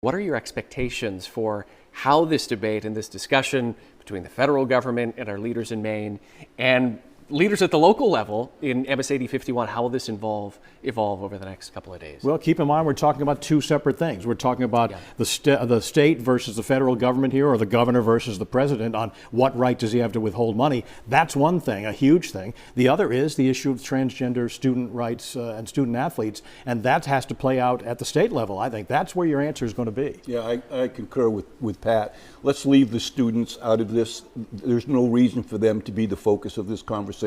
What are your expectations for how this debate and this discussion between the federal government and our leaders in Maine and leaders at the local level in MS 8051, how will this evolve over the next couple of days? Well, keep in mind we're talking about two separate things. We're talking about the state versus the federal government here, or the governor versus the president on what right does he have to withhold money. That's one thing, a huge thing. The other is the issue of transgender student rights and student athletes, and that has to play out at the state level. I think that's where your answer is going to be. Yeah, I concur with Pat. Let's leave the students out of this. There's no reason for them to be the focus of this conversation.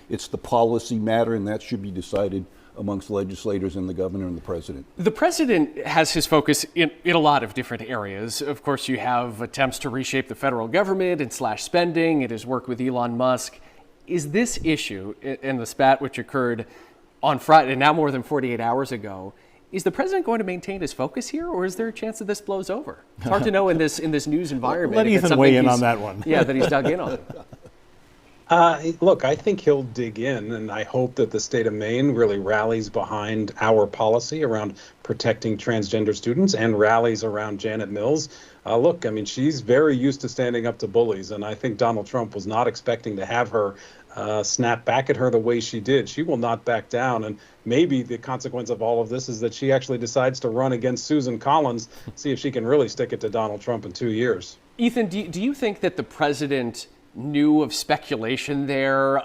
It's the policy matter, and that should be decided amongst legislators and the governor and the president. The president has his focus in a lot of different areas. Of course, you have attempts to reshape the federal government and slash spending. It has worked with Elon Musk. Is this issue and the spat which occurred on Friday, now more than 48 hours ago, is the president going to maintain his focus here, or is there a chance that this blows over? It's hard to know in this news environment. Let Ethan weigh in on that one. Yeah, that he's dug in on. Look, I think he'll dig in, and I hope that the state of Maine really rallies behind our policy around protecting transgender students and rallies around Janet Mills. Look, I mean, she's very used to standing up to bullies, and I think Donald Trump was not expecting to have her snap back at her the way she did. She will not back down, and maybe the consequence of all of this is that she actually decides to run against Susan Collins, see if she can really stick it to Donald Trump in 2 years. Ethan, do you think that the president knew of speculation there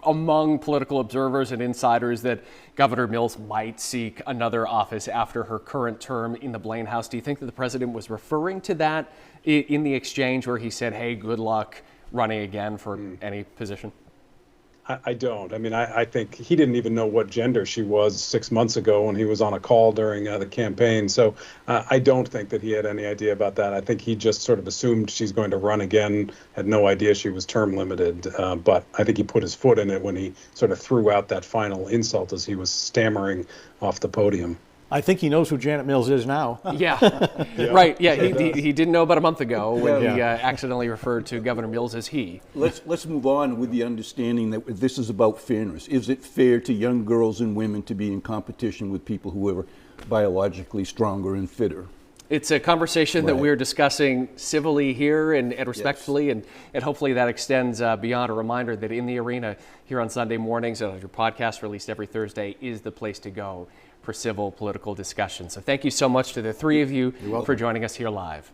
among political observers and insiders that Governor Mills might seek another office after her current term in the Blaine House? Do you think that the president was referring to that in the exchange where he said, hey, good luck running again for any position? I don't. I mean, I think he didn't even know what gender she was 6 months ago when he was on a call during the campaign. So I don't think that he had any idea about that. I think he just sort of assumed she's going to run again, had no idea she was term limited. But I think he put his foot in it when he sort of threw out that final insult as he was stammering off the podium. I think he knows who Janet Mills is now. Yeah, right. Yeah, he didn't know about a month ago when he accidentally referred to Governor Mills as he. Let's move on with the understanding that this is about fairness. Is it fair to young girls and women to be in competition with people who are biologically stronger and fitter? It's a conversation that we're discussing civilly here and respectfully, and hopefully that extends beyond. A reminder that In the Arena here on Sunday mornings, and your podcast released every Thursday, is the place to go for civil political discussion. So thank you so much to the three of you for joining us here live.